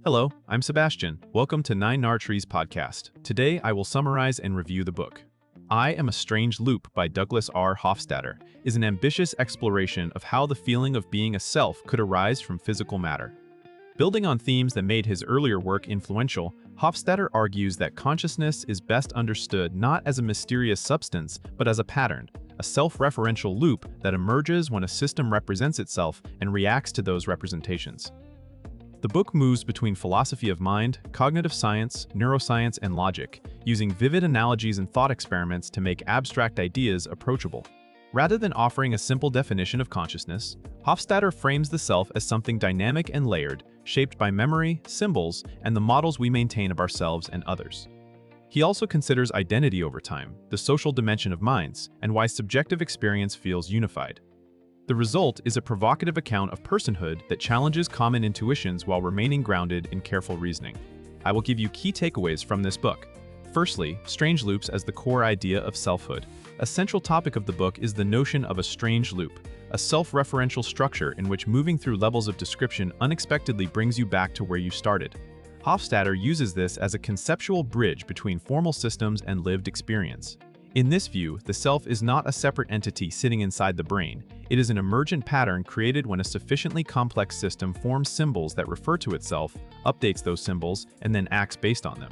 Hello, I'm Sebastian. Welcome to 9 Trees podcast. Today I will summarize and review the book. I Am a Strange Loop by Douglas R. Hofstadter is an ambitious exploration of how the feeling of being a self could arise from physical matter. Building on themes that made his earlier work influential, Hofstadter argues that consciousness is best understood not as a mysterious substance, but as a pattern, a self-referential loop that emerges when a system represents itself and reacts to those representations. The book moves between philosophy of mind, cognitive science, neuroscience, and logic, using vivid analogies and thought experiments to make abstract ideas approachable. Rather than offering a simple definition of consciousness, Hofstadter frames the self as something dynamic and layered, shaped by memory, symbols, and the models we maintain of ourselves and others. He also considers identity over time, the social dimension of minds, and why subjective experience feels unified. The result is a provocative account of personhood that challenges common intuitions while remaining grounded in careful reasoning. I will give you key takeaways from this book. Firstly, strange loops as the core idea of selfhood. A central topic of the book is the notion of a strange loop, a self-referential structure in which moving through levels of description unexpectedly brings you back to where you started. Hofstadter uses this as a conceptual bridge between formal systems and lived experience. In this view, the self is not a separate entity sitting inside the brain. It is an emergent pattern created when a sufficiently complex system forms symbols that refer to itself, updates those symbols, and then acts based on them.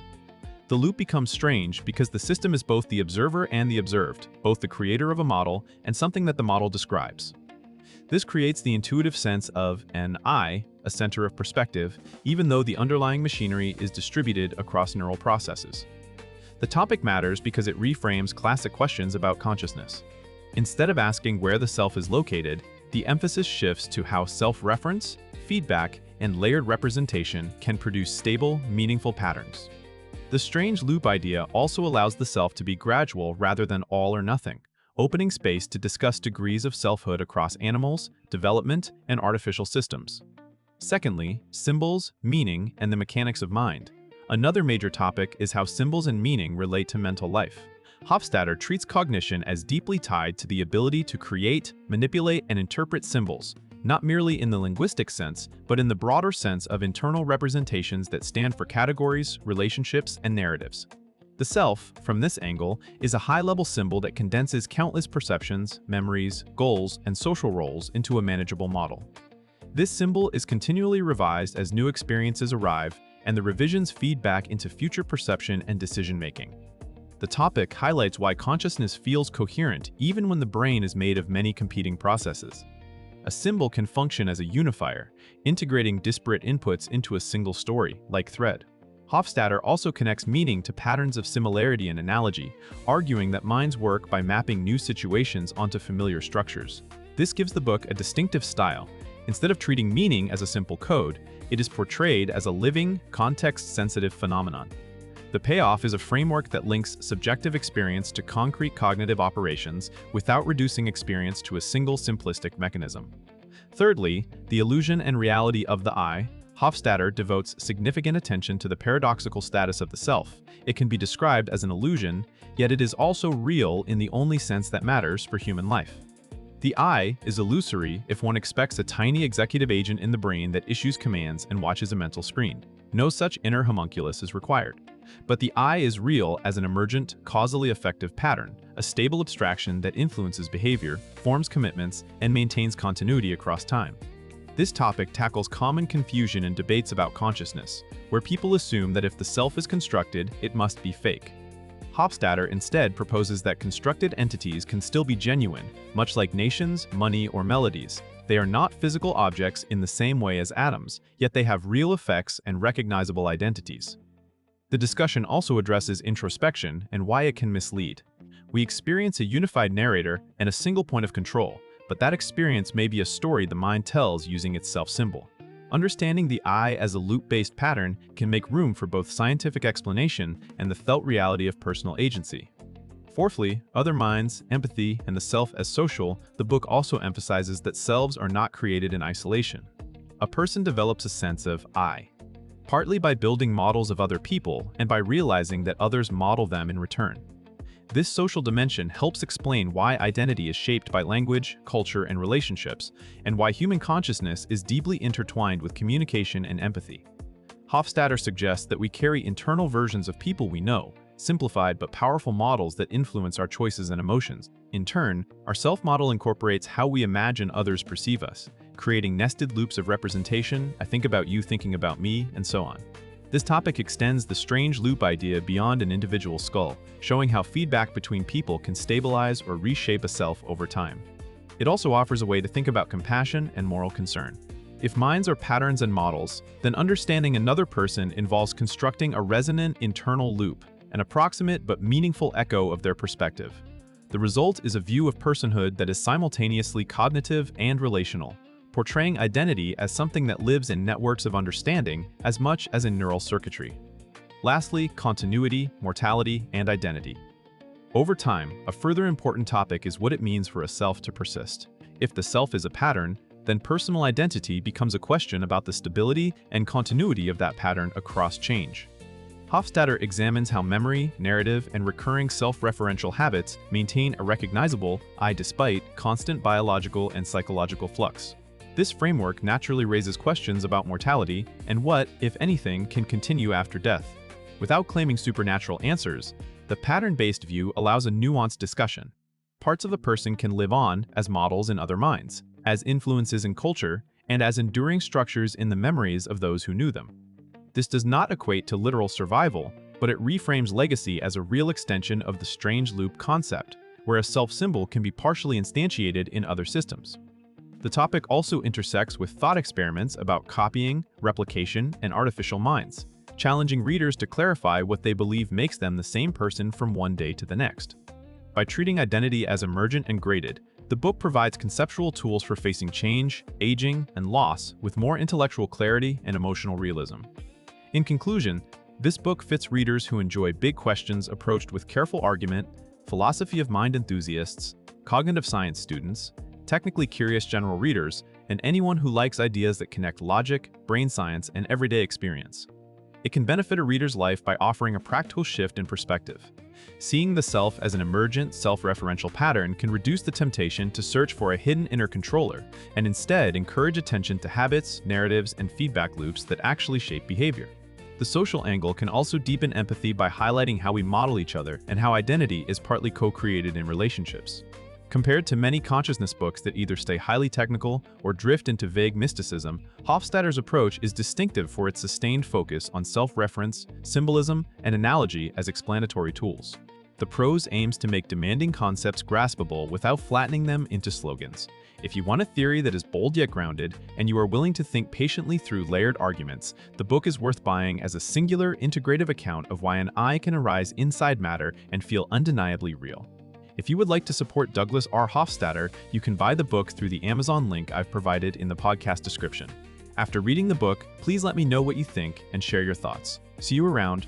The loop becomes strange because the system is both the observer and the observed, both the creator of a model and something that the model describes. This creates the intuitive sense of an I, a center of perspective, even though the underlying machinery is distributed across neural processes. The topic matters because it reframes classic questions about consciousness. Instead of asking where the self is located, the emphasis shifts to how self-reference, feedback, and layered representation can produce stable, meaningful patterns. The strange loop idea also allows the self to be gradual rather than all or nothing, opening space to discuss degrees of selfhood across animals, development, and artificial systems. Secondly, symbols, meaning, and the mechanics of mind. Another major topic is how symbols and meaning relate to mental life. Hofstadter treats cognition as deeply tied to the ability to create, manipulate, and interpret symbols, not merely in the linguistic sense, but in the broader sense of internal representations that stand for categories, relationships, and narratives. The self, from this angle, is a high-level symbol that condenses countless perceptions, memories, goals, and social roles into a manageable model. This symbol is continually revised as new experiences arrive, and the revisions feed back into future perception and decision-making. The topic highlights why consciousness feels coherent even when the brain is made of many competing processes. A symbol can function as a unifier, integrating disparate inputs into a single story, like thread. Hofstadter also connects meaning to patterns of similarity and analogy, arguing that minds work by mapping new situations onto familiar structures. This gives the book a distinctive style. Instead of treating meaning as a simple code, it is portrayed as a living, context-sensitive phenomenon. The payoff is a framework that links subjective experience to concrete cognitive operations without reducing experience to a single simplistic mechanism. Thirdly, the illusion and reality of the I. Hofstadter devotes significant attention to the paradoxical status of the self. It can be described as an illusion, yet it is also real in the only sense that matters for human life. The I is illusory if one expects a tiny executive agent in the brain that issues commands and watches a mental screen. No such inner homunculus is required. But the I is real as an emergent, causally effective pattern, a stable abstraction that influences behavior, forms commitments, and maintains continuity across time. This topic tackles common confusion in debates about consciousness, where people assume that if the self is constructed, it must be fake. Hofstadter instead proposes that constructed entities can still be genuine, much like nations, money, or melodies. They are not physical objects in the same way as atoms, yet they have real effects and recognizable identities. The discussion also addresses introspection and why it can mislead. We experience a unified narrator and a single point of control, but that experience may be a story the mind tells using its self-symbol. Understanding the I as a loop-based pattern can make room for both scientific explanation and the felt reality of personal agency. Fourthly, other minds, empathy, and the self as social. The book also emphasizes that selves are not created in isolation. A person develops a sense of I, partly by building models of other people and by realizing that others model them in return. This social dimension helps explain why identity is shaped by language, culture, and relationships, and why human consciousness is deeply intertwined with communication and empathy. Hofstadter suggests that we carry internal versions of people we know, simplified but powerful models that influence our choices and emotions. In turn, our self-model incorporates how we imagine others perceive us, creating nested loops of representation, I think about you thinking about me, and so on. This topic extends the strange loop idea beyond an individual skull, showing how feedback between people can stabilize or reshape a self over time. It also offers a way to think about compassion and moral concern. If minds are patterns and models, then understanding another person involves constructing a resonant internal loop, an approximate but meaningful echo of their perspective. The result is a view of personhood that is simultaneously cognitive and relational, portraying identity as something that lives in networks of understanding as much as in neural circuitry. Lastly, continuity, mortality, and identity. Over time, a further important topic is what it means for a self to persist. If the self is a pattern, then personal identity becomes a question about the stability and continuity of that pattern across change. Hofstadter examines how memory, narrative, and recurring self-referential habits maintain a recognizable I despite constant biological and psychological flux. This framework naturally raises questions about mortality and what, if anything, can continue after death. Without claiming supernatural answers, the pattern-based view allows a nuanced discussion. Parts of the person can live on as models in other minds, as influences in culture, and as enduring structures in the memories of those who knew them. This does not equate to literal survival, but it reframes legacy as a real extension of the strange loop concept, where a self-symbol can be partially instantiated in other systems. The topic also intersects with thought experiments about copying, replication, and artificial minds, challenging readers to clarify what they believe makes them the same person from one day to the next. By treating identity as emergent and graded, the book provides conceptual tools for facing change, aging, and loss with more intellectual clarity and emotional realism. In conclusion, this book fits readers who enjoy big questions approached with careful argument, philosophy of mind enthusiasts, cognitive science students, technically curious general readers, and anyone who likes ideas that connect logic, brain science, and everyday experience. It can benefit a reader's life by offering a practical shift in perspective. Seeing the self as an emergent, self-referential pattern can reduce the temptation to search for a hidden inner controller, and instead encourage attention to habits, narratives, and feedback loops that actually shape behavior. The social angle can also deepen empathy by highlighting how we model each other and how identity is partly co-created in relationships. Compared to many consciousness books that either stay highly technical or drift into vague mysticism, Hofstadter's approach is distinctive for its sustained focus on self-reference, symbolism, and analogy as explanatory tools. The prose aims to make demanding concepts graspable without flattening them into slogans. If you want a theory that is bold yet grounded, and you are willing to think patiently through layered arguments, the book is worth buying as a singular, integrative account of why an I can arise inside matter and feel undeniably real. If you would like to support Douglas R. Hofstadter, you can buy the book through the Amazon link I've provided in the podcast description. After reading the book, please let me know what you think and share your thoughts. See you around.